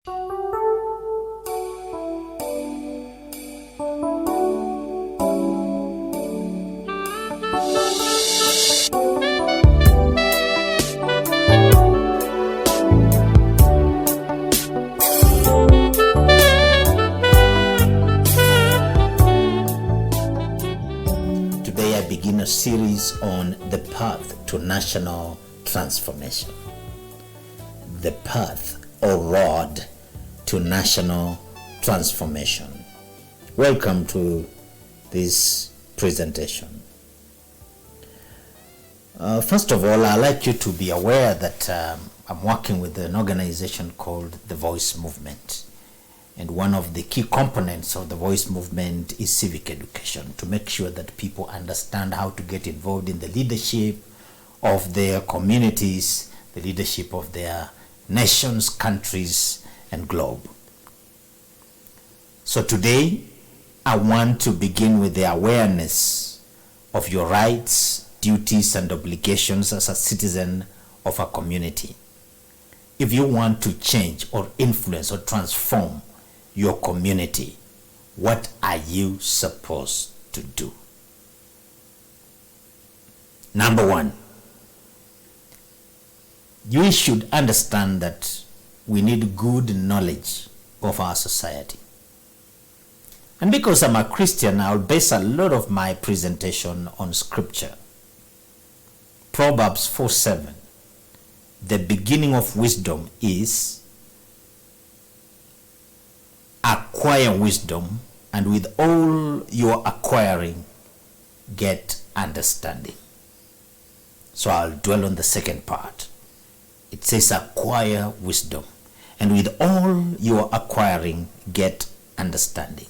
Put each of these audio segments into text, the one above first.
Today I begin a series on the path to national transformation. The path or road to national transformation. Welcome to this presentation. First of all, I'd like you to be aware that I'm working with an organization called the Voice Movement. And one of the key components of the Voice Movement is civic education, to make sure that people understand how to get involved in the leadership of their communities, the leadership of their nations, countries, and globe. So today, I want to begin with the awareness of your rights, duties, and obligations as a citizen of a community. If you want to change or influence or transform your community, what are you supposed to do? Number one, you should understand that we need good knowledge of our society. And because I'm a Christian, I'll base a lot of my presentation on scripture. Proverbs 4:7. The beginning of wisdom is acquire wisdom, and with all your acquiring, get understanding. So I'll dwell on the second part. It says acquire wisdom, and with all your acquiring, get understanding.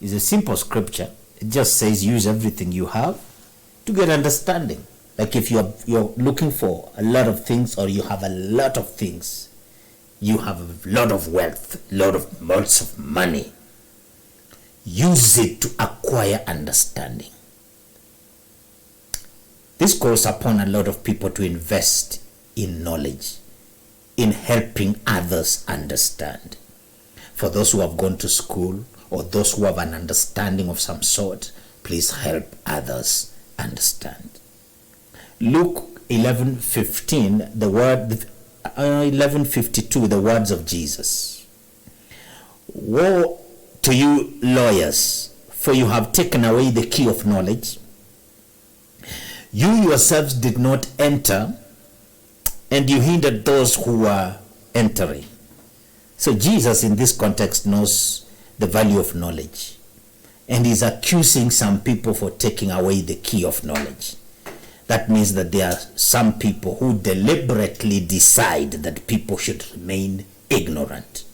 It's a simple scripture. It just says use everything you have to get understanding. Like if you're looking for a lot of things, or you have a lot of things, you have a lot of wealth, lots of money, use it to acquire understanding. This calls upon a lot of people to invest in knowledge, in helping others understand. For those who have gone to school, or those who have an understanding of some sort, please help others understand. Luke 11:15, 11:52, the words of Jesus. Woe to you lawyers, for you have taken away the key of knowledge. You yourselves did not enter, and you hindered those who were entering. So Jesus in this context knows the value of knowledge, and is accusing some people for taking away the key of knowledge. That means that there are some people who deliberately decide that people should remain ignorant.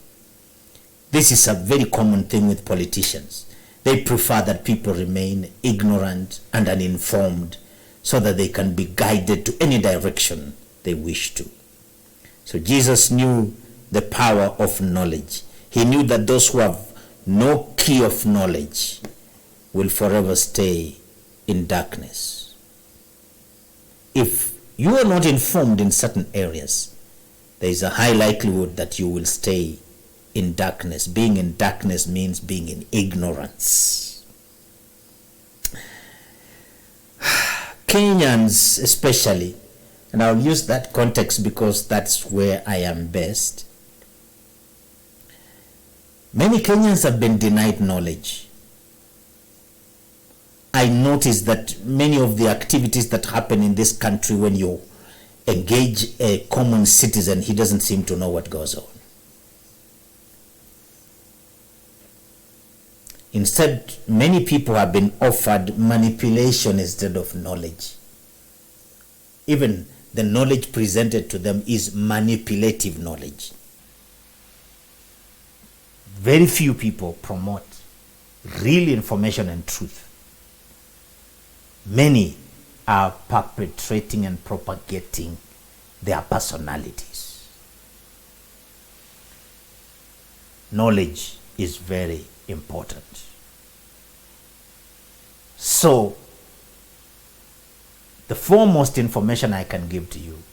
This is a very common thing with politicians. They prefer that people remain ignorant and uninformed so that they can be guided to any direction they wish to. So Jesus knew the power of knowledge. He knew that those who have no key of knowledge will forever stay in darkness. If you are not informed in certain areas, there is a high likelihood that you will stay in darkness. Being in darkness means being in ignorance. Kenyans especially, and I'll use that context because that's where I am best. Many Kenyans have been denied knowledge. I notice that many of the activities that happen in this country, when you engage a common citizen, he doesn't seem to know what goes on. Instead, many people have been offered manipulation instead of knowledge. Even the knowledge presented to them is manipulative knowledge. Very few people promote real information and truth. Many are perpetrating and propagating their personalities. Knowledge is very important. So, the foremost information I can give to you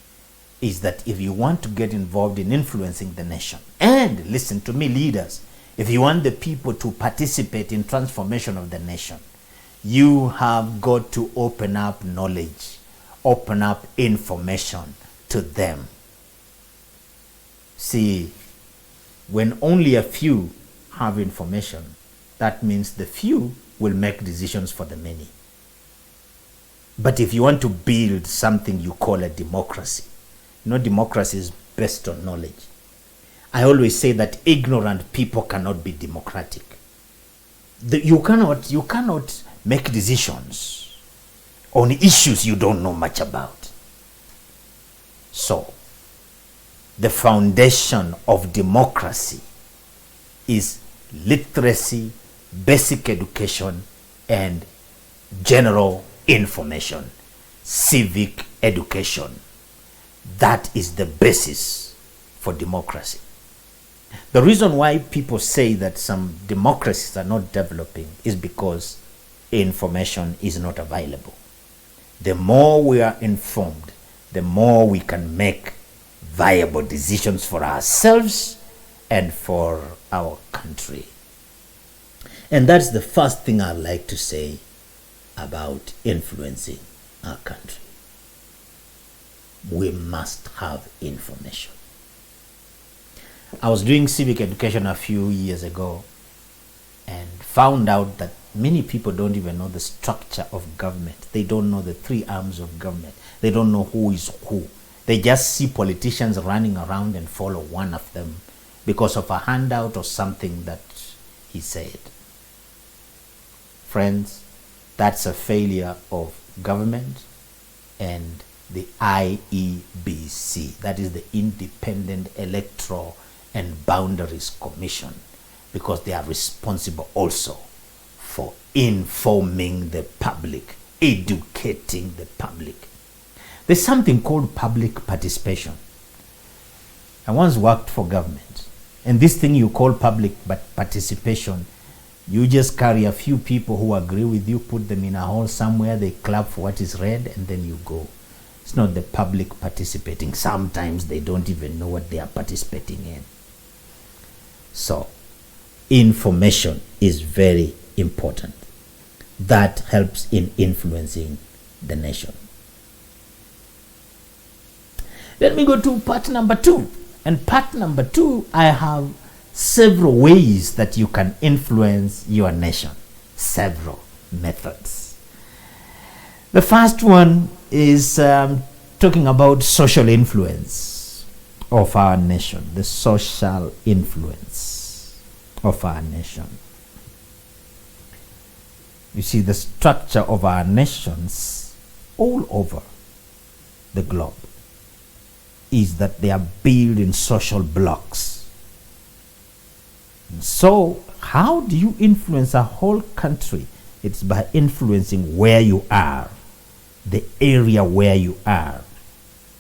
is that if you want to get involved in influencing the nation, and And listen to me, leaders, if you want the people to participate in transformation of the nation, you have got to open up knowledge, open up information to them. See, when only a few have information, that means the few will make decisions for the many. But if you want to build something you call a democracy, democracy is based on knowledge. I always say that ignorant people cannot be democratic. You cannot make decisions on issues you don't know much about. So, the foundation of democracy is literacy, basic education, and general information, civic education. That is the basis for democracy. The reason why people say that some democracies are not developing is because information is not available. The more we are informed, the more we can make viable decisions for ourselves and for our country. And that's the first thing I'd like to say about influencing our country. We must have information. I was doing civic education a few years ago and found out that many people don't even know the structure of government. They don't know the three arms of government. They don't know who is who. They just see politicians running around and follow one of them because of a handout or something that he said. Friends, that's a failure of government and the IEBC, that is the Independent Electoral and Boundaries Commission, because they are responsible also for informing the public, educating the public. There's something called public participation. I once worked for government, and this thing you call public participation, you just carry a few people who agree with you, put them in a hall somewhere, they clap for what is read, and then you go. It's not the public participating. Sometimes they don't even know what they are participating in. So, information is very important. That helps in influencing the nation. Let me go to part number 2. And part number 2, I have several ways that you can influence your nation. Several methods. The first one is talking about social influence of our nation. The social influence of our nation. You see, the structure of our nations all over the globe is that they are built in social blocks. So, how do you influence a whole country? It's by influencing where you are, the area where you are.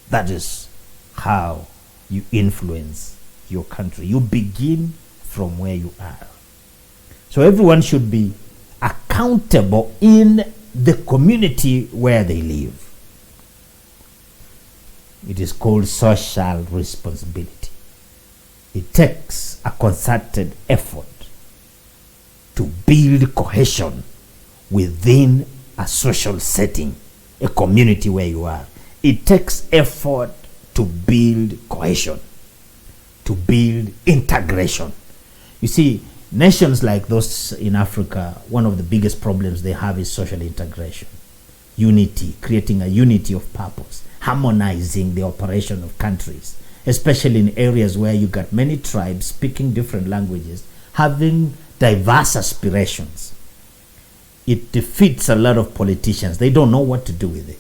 That is how you influence your country. You begin from where you are. So everyone should be accountable in the community where they live. It is called social responsibility. It takes a concerted effort to build cohesion within a social setting, a community where you are. It takes effort to build cohesion, to build integration. You see, nations like those in Africa, one of the biggest problems they have is social integration. Unity, creating a unity of purpose, harmonizing the operation of countries, especially in areas where you got many tribes speaking different languages, having diverse aspirations. It defeats a lot of politicians. They don't know what to do with it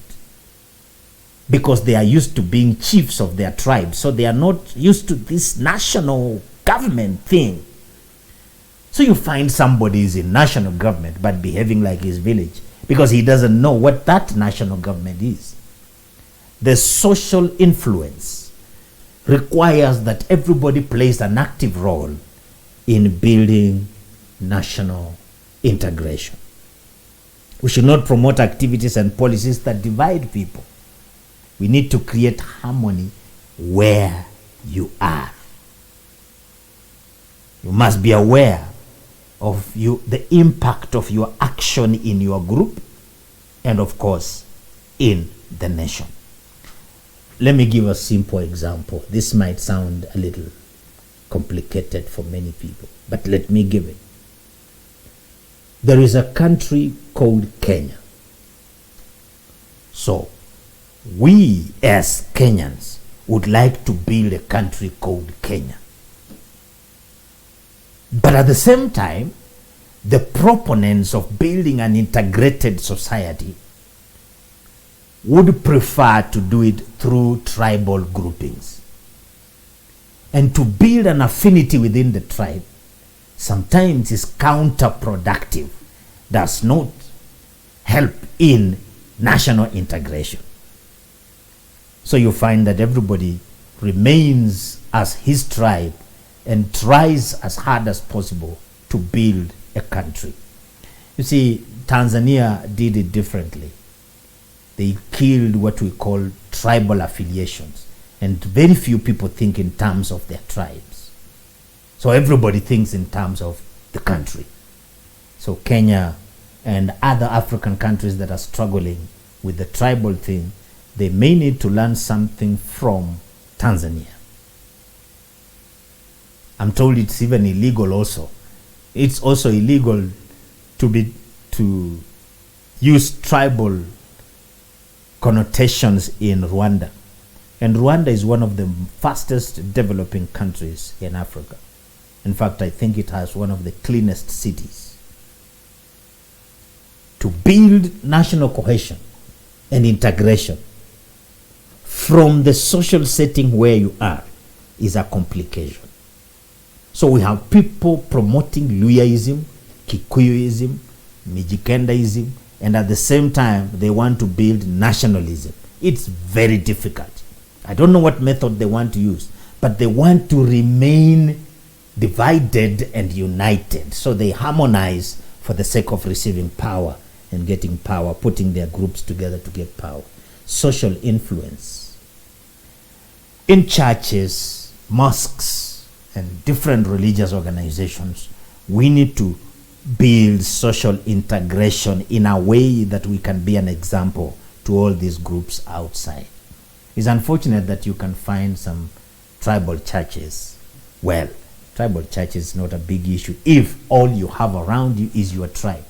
because they are used to being chiefs of their tribe, so they are not used to this national government thing. So you find somebody is in national government but behaving like his village because he doesn't know what that national government is. The social influence requires that everybody plays an active role in building national integration. We should not promote activities and policies that divide people. We need to create harmony where you are. You must be aware of the impact of your action in your group and, of course, in the nation. Let me give a simple example. This might sound a little complicated for many people, but let me give it. There is a country called Kenya. So, we as Kenyans would like to build a country called Kenya. But at the same time, the proponents of building an integrated society would prefer to do it through tribal groupings. And to build an affinity within the tribe sometimes is counterproductive, does not help in national integration. So you find that everybody remains as his tribe and tries as hard as possible to build a country. You see, Tanzania did it differently. They killed what we call tribal affiliations, and very few people think in terms of their tribes. So everybody thinks in terms of the country. So Kenya and other African countries that are struggling with the tribal thing, they may need to learn something from Tanzania. I'm told it's even illegal also. It's also illegal to use tribal connotations in Rwanda. And Rwanda is one of the fastest developing countries in Africa. In fact, I think it has one of the cleanest cities. To build national cohesion and integration from the social setting where you are is a complication. So we have people promoting Luyaism, Kikuyuism, Mijikendaism, and at the same time they want to build nationalism. It's very difficult. I don't know what method they want to use, but they want to remain divided and united. So they harmonize for the sake of receiving power and getting power, putting their groups together to get power. Social influence. In churches, mosques, and different religious organizations, we need to build social integration in a way that we can be an example to all these groups outside. It's unfortunate that you can find some tribal churches. Well, tribal church is not a big issue if all you have around you is your tribe.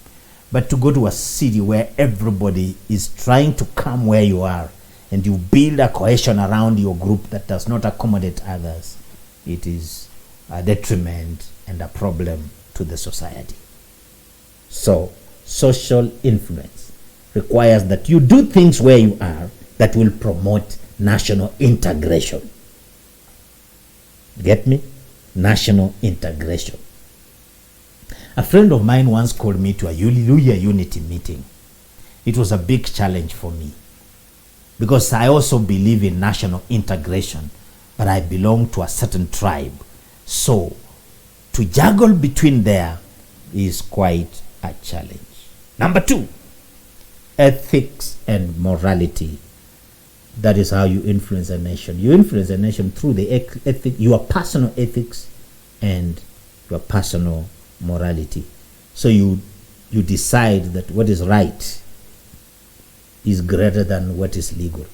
But to go to a city where everybody is trying to come where you are and you build a cohesion around your group that does not accommodate others, it is a detriment and a problem to the society. So, social influence requires that you do things where you are that will promote national integration. Get me? National integration. A friend of mine once called me to a Hallelujah Unity meeting. It was a big challenge for me because I also believe in national integration, but I belong to a certain tribe. So, to juggle between there is quite a challenge. Number 2, ethics and morality. That is how you influence a nation. You influence a nation through the your personal ethics and your personal morality. So you decide that what is right is greater than what is legal.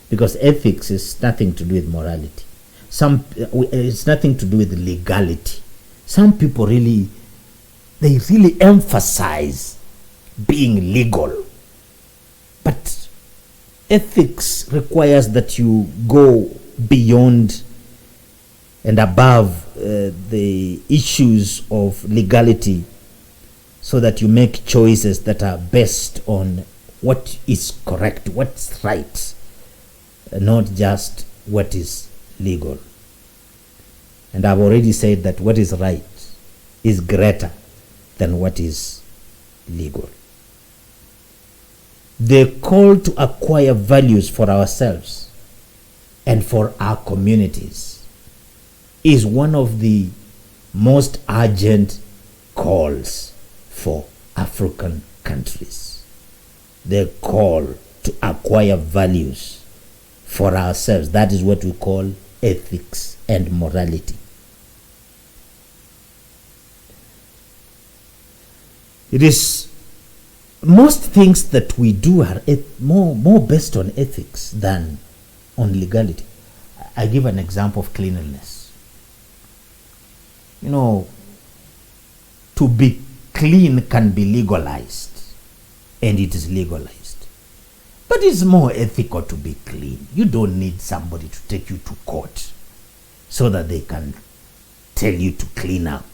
Because ethics is nothing to do with morality. It's nothing to do with legality. Some people really emphasize being legal. But ethics requires that you go beyond and above the issues of legality so that you make choices that are based on what is correct, what's right, not just what is legal. And I've already said that what is right is greater than what is legal. The call to acquire values for ourselves and for our communities is one of the most urgent calls for African countries. The call to acquire values for ourselves. That is what we call ethics and morality. It is most things that we do are more based on ethics than on legality. I give an example of cleanliness. You know, to be clean can be legalized, and it is legalized. But it's more ethical to be clean. You don't need somebody to take you to court so that they can tell you to clean up.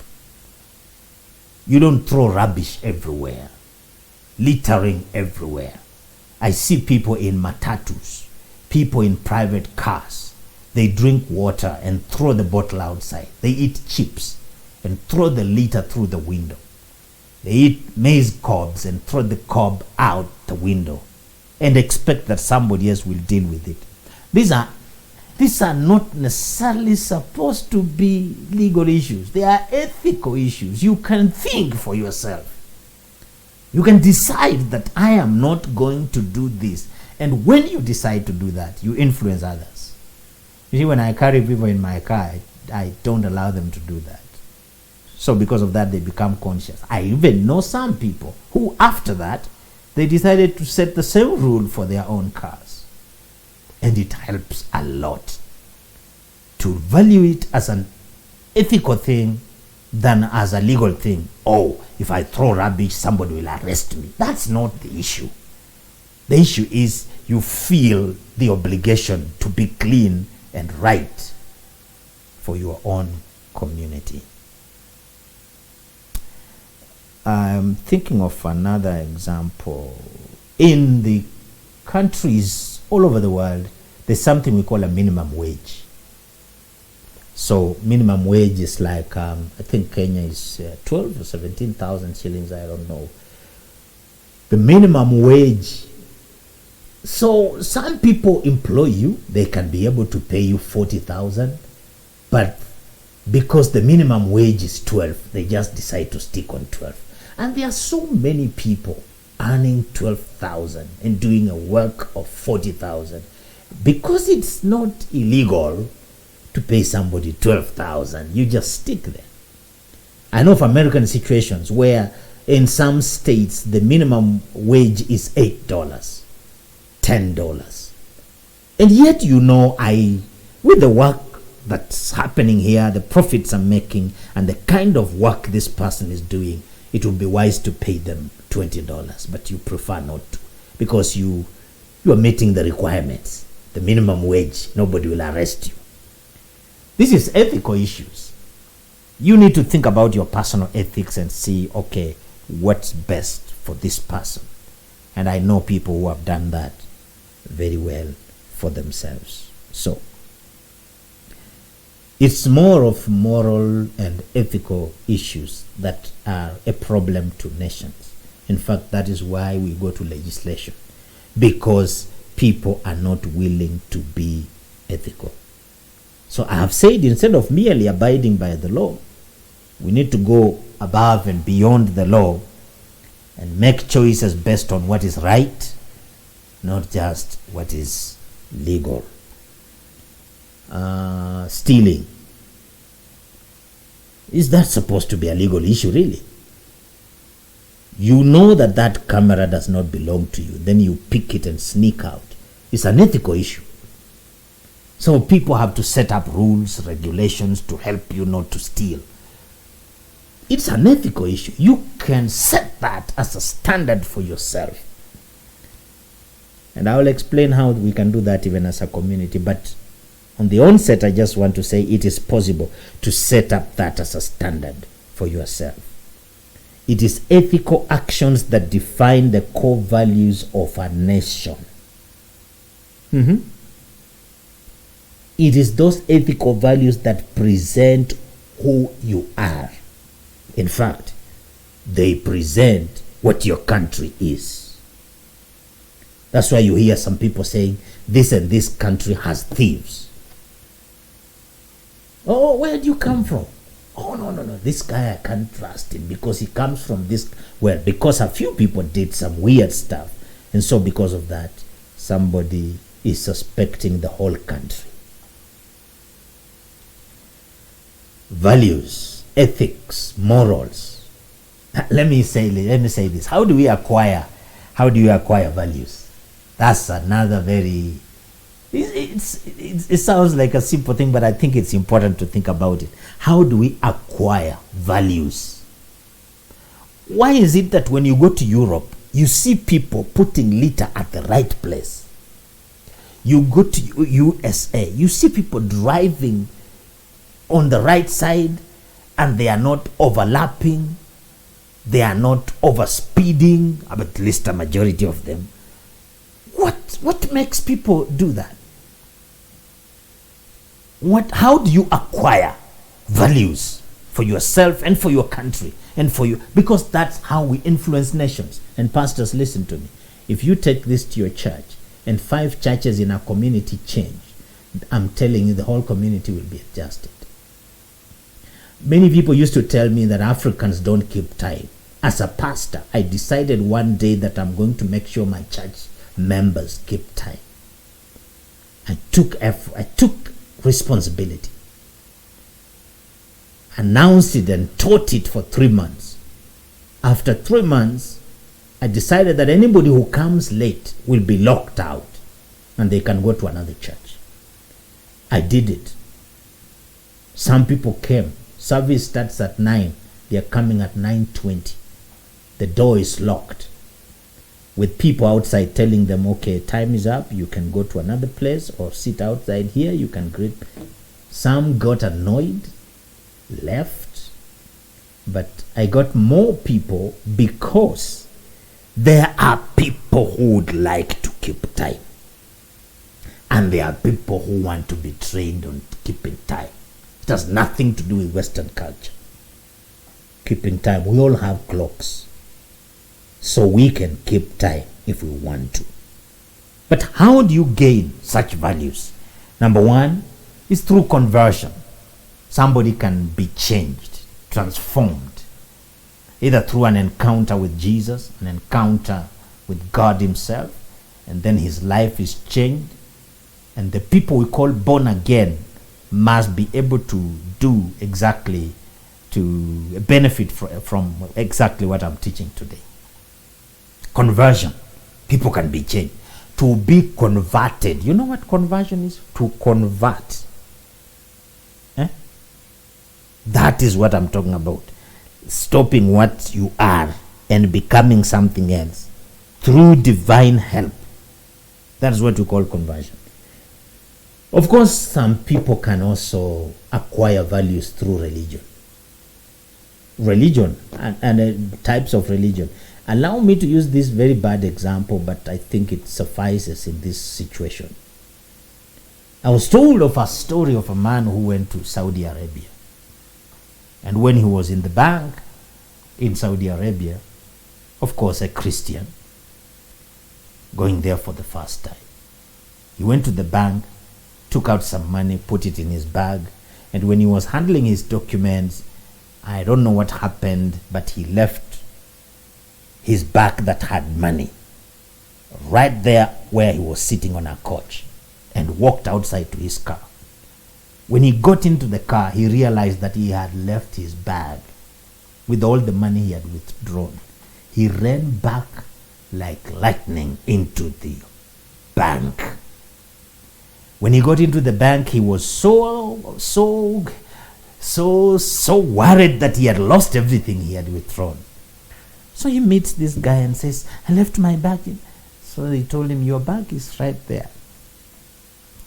You don't throw rubbish everywhere, littering everywhere. I see people in matatus, people in private cars. They drink water and throw the bottle outside. They eat chips and throw the litter through the window. They eat maize cobs and throw the cob out the window and expect that somebody else will deal with it. These are not necessarily supposed to be legal issues. They are ethical issues. You can think for yourself. You can decide that I am not going to do this. And when you decide to do that, you influence others. You see, when I carry people in my car, I don't allow them to do that. So because of that, they become conscious. I even know some people who, after that, they decided to set the same rule for their own cars. And it helps a lot to value it as an ethical thing than as a legal thing. Oh, if I throw rubbish, somebody will arrest me. That's not the issue. The issue is you feel the obligation to be clean and right for your own community. I'm thinking of another example. In the countries all over the world, there's something we call a minimum wage. So minimum wage is like, I think Kenya is 12 or 17,000 shillings, I don't know. The minimum wage. So some people employ you, they can be able to pay you 40,000, but because the minimum wage is 12, they just decide to stick on 12. And there are so many people earning 12,000 and doing a work of 40,000 because it's not illegal to pay somebody 12,000. You just stick there. I know of American situations where in some states the minimum wage is $8, $10. And yet, you know, with the work that's happening here, the profits I'm making, and the kind of work this person is doing, it would be wise to pay them $20, but you prefer not to because you are meeting the requirements, the minimum wage. Nobody will arrest you. This is ethical issues. You need to think about your personal ethics and see, okay, what's best for this person. And I know people who have done that very well for themselves. So it's more of moral and ethical issues that are a problem to nations. In fact, that is why we go to legislation, because people are not willing to be ethical. So I have said, instead of merely abiding by the law, we need to go above and beyond the law and make choices based on what is right, not just what is legal. Stealing. Is that supposed to be a legal issue, really? You know that camera does not belong to you, then you pick it and sneak out. It's an ethical issue. So people have to set up rules, regulations to help you not to steal. It's an ethical issue. You can set that as a standard for yourself. And I will explain how we can do that even as a community. But on the onset, I just want to say it is possible to set up that as a standard for yourself. It is ethical actions that define the core values of a nation. It is those ethical values that present who you are. In fact, they present what your country is. That's why you hear some people saying, this and this country has thieves. Oh, where do you come from? Oh, no. This guy, I can't trust him because he comes from this. Well, because a few people did some weird stuff. And so because of that, somebody is suspecting the whole country. Values, ethics, morals, Let me say this. How do you acquire values? That's another very, it sounds like a simple thing, but I think it's important to think about it. How do we acquire values? Why is it that when you go to Europe, you see people putting litter at the right place? You go to USA, you see people driving on the right side, and they are not overlapping, they are not overspeeding, at least a majority of them. What makes people do that? How do you acquire values for yourself and for your country and for you? Because that's how we influence nations. And pastors, listen to me. If you take this to your church and 5 churches in a community change, I'm telling you, the whole community will be adjusted. Many people used to tell me that Africans don't keep time. As a pastor, I decided one day that I'm going to make sure my church members keep time. I took responsibility, announced it and taught it for 3 months. After 3 months, I decided that anybody who comes late will be locked out and they can go to another church. I did it. Some people came. Service starts at 9. They are coming at 9:20. The door is locked, with people outside telling them, okay, time is up, you can go to another place or sit outside here, you can greet. Some got annoyed, left, but I got more people because there are people who would like to keep time. And there are people who want to be trained on keeping time. It has nothing to do with Western culture. Keeping time, we all have clocks. So we can keep time if we want to. But how do you gain such values? Number 1 is through conversion. Somebody can be changed, transformed, either through an encounter with Jesus, an encounter with God himself, and then his life is changed. And the people we call born again must be able to do exactly, to benefit from exactly what I'm teaching today. Conversion. People can be changed. To be converted. You know what conversion is? To convert. That is what I'm talking about. Stopping what you are and becoming something else through divine help. That's what we call conversion. Of course, some people can also acquire values through religion. Religion and types of religion. Allow me to use this very bad example, but I think it suffices in this situation. I was told of a story of a man who went to Saudi Arabia. And when he was in the bank in Saudi Arabia, of course a Christian, going there for the first time, he went to the bank, took out some money, put it in his bag, and when he was handling his documents, I don't know what happened, but he left his bag that had money right there where he was sitting on a couch and walked outside to his car. When he got into the car, he realized that he had left his bag with all the money he had withdrawn. He ran back like lightning into the bank. When he got into the bank, he was so worried that he had lost everything he had withdrawn. So he meets this guy and says, I left my bag in. So they told him, your bag is right there.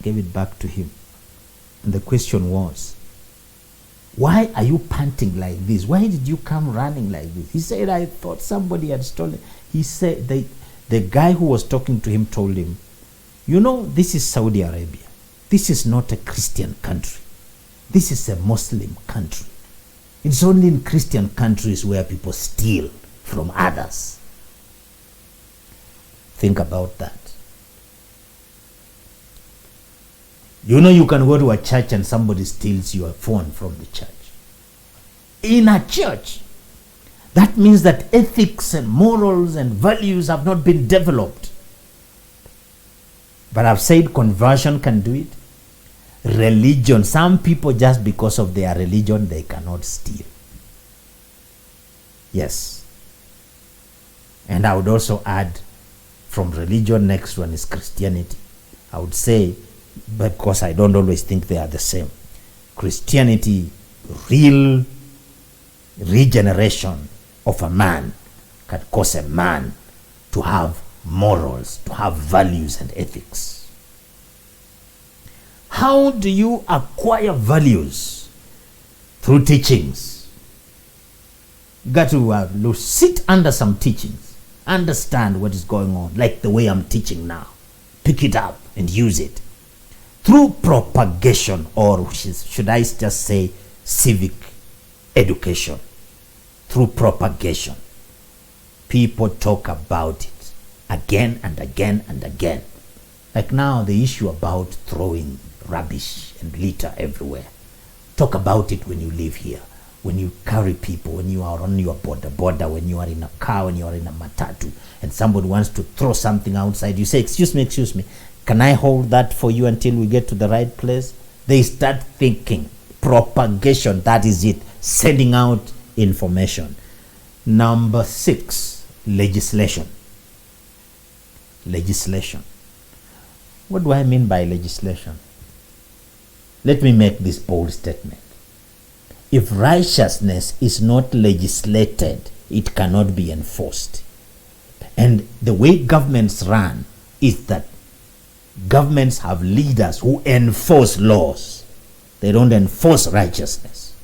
Gave it back to him. And the question was, why are you panting like this? Why did you come running like this? He said, I thought somebody had stolen. He said, the guy who was talking to him told him, you know, this is Saudi Arabia. This is not a Christian country. This is a Muslim country. It's only in Christian countries where people steal from others. Think about that. You know, you can go to a church and somebody steals your phone from the church. In a church. That means that ethics and morals and values have not been developed. But I've said conversion can do it. Religion, some people just because of their religion, they cannot steal. Yes. And I would also add from religion, next one is Christianity. I would say, because I don't always think they are the same. Christianity, real regeneration of a man can cause a man to have morals, to have values and ethics. How do you acquire values? Through teachings. You got to sit under some teachings, understand what is going on, like the way I'm teaching now. Pick it up and use it. Through propagation, or should I just say civic education. Through propagation. People talk about it again and again and again. Like now, the issue about throwing rubbish and litter everywhere. Talk about it when you live here, when you carry people, when you are on your border, when you are in a car, when you are in a matatu, and somebody wants to throw something outside, you say, excuse me, can I hold that for you until we get to the right place? They start thinking. Propagation, that is it. Sending out information. Number 6, legislation. Legislation. What do I mean by legislation? Let me make this bold statement. If righteousness is not legislated, it cannot be enforced. And the way governments run is that governments have leaders who enforce laws. They don't enforce righteousness.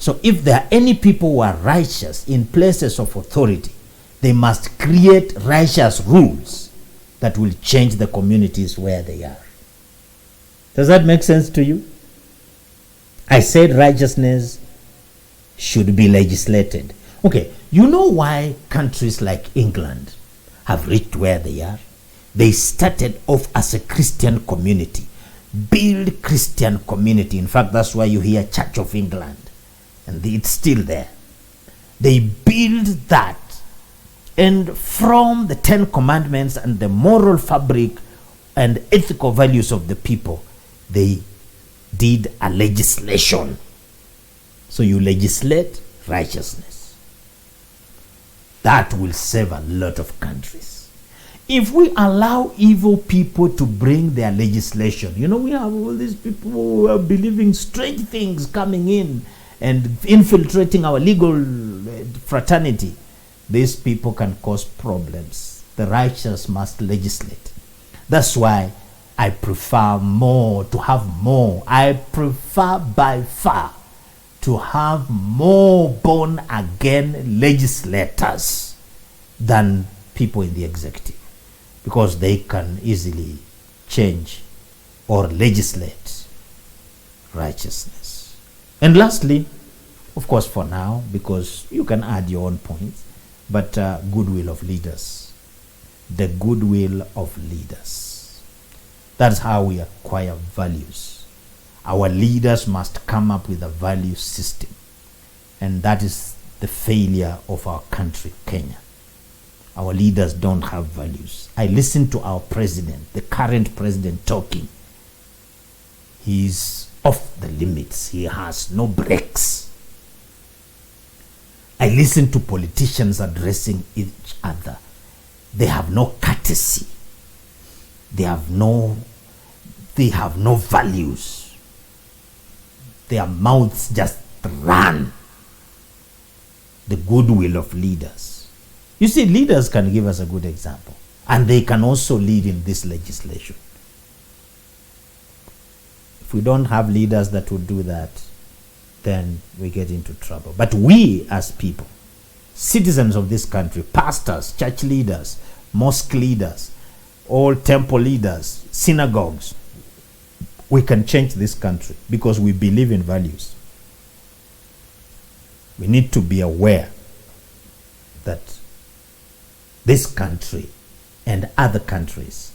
So if there are any people who are righteous in places of authority, they must create righteous rules that will change the communities where they are. Does that make sense to you? I said righteousness should be legislated. Okay, you know why countries like England have reached where they are? They started off as a Christian community. Build Christian community. In fact, that's why you hear Church of England. And it's still there. They build that. And from the 10 commandments and the moral fabric and ethical values of the people, they did a legislation. So you legislate righteousness. That will save a lot of countries. If we allow evil people to bring their legislation, we have all these people who are believing strange things coming in and infiltrating our legal fraternity. These people can cause problems. The righteous must legislate. That's why I prefer to have more. I prefer by far to have more born again legislators than people in the executive, because they can easily change or legislate righteousness. And lastly, of course for now, because you can add your own points, but goodwill of leaders. The goodwill of leaders. That's how we acquire values. Our leaders must come up with a value system. And that is the failure of our country, Kenya. Our leaders don't have values. I listened to our president, the current president, talking. He's off the limits. He has no brakes. I listen to politicians addressing each other. They have no courtesy. They have no values. Their mouths just run. The goodwill of leaders. You see, leaders can give us a good example, and they can also lead in this legislation. If we don't have leaders that will do that, then we get into trouble. But we as people, citizens of this country, pastors, church leaders, mosque leaders, all temple leaders, synagogues, we can change this country because we believe in values. We need to be aware that this country and other countries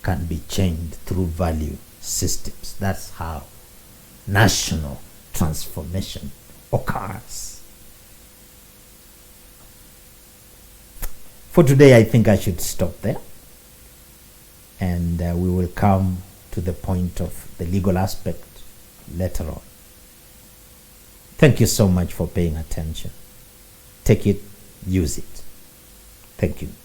can be changed through value systems. That's how national transformation occurs. For today, I think I should stop there. And we will come to the point of the legal aspect later on. Thank you so much for paying attention. Take it, use it. Thank you.